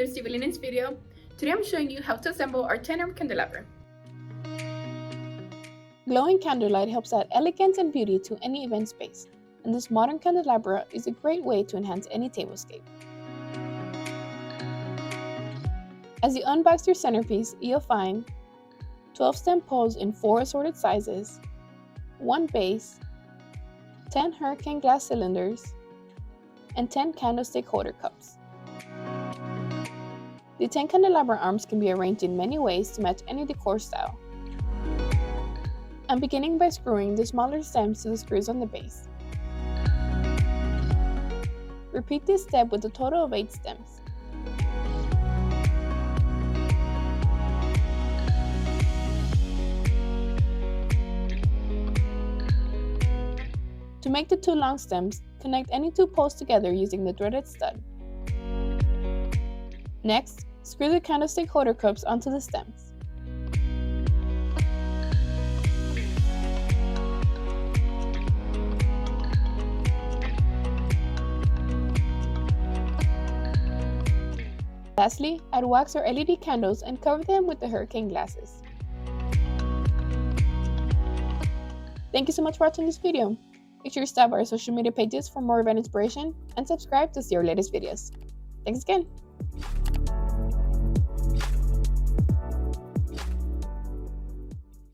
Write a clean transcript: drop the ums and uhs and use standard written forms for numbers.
another civil linens video. Today I'm showing you how to assemble our 10-arm candelabra. Glowing candlelight helps add elegance and beauty to any event space, and this modern candelabra is a great way to enhance any tablescape. As you unbox your centerpiece, you'll find 12 stem poles in 4 assorted sizes, 1 base, 10 hurricane glass cylinders, and 10 candlestick holder cups. The 10 candelabra arms can be arranged in many ways to match any decor style. I'm beginning by screwing the smaller stems to the screws on the base. Repeat this step with a total of 8 stems. To make the 2 long stems, connect any 2 poles together using the threaded stud. Next, screw the candlestick holder cups onto the stems. Lastly, add wax or LED candles and cover them with the hurricane glasses. Thank you so much for watching this video. Make sure to stop by our social media pages for more event inspiration and subscribe to see our latest videos. Thanks again!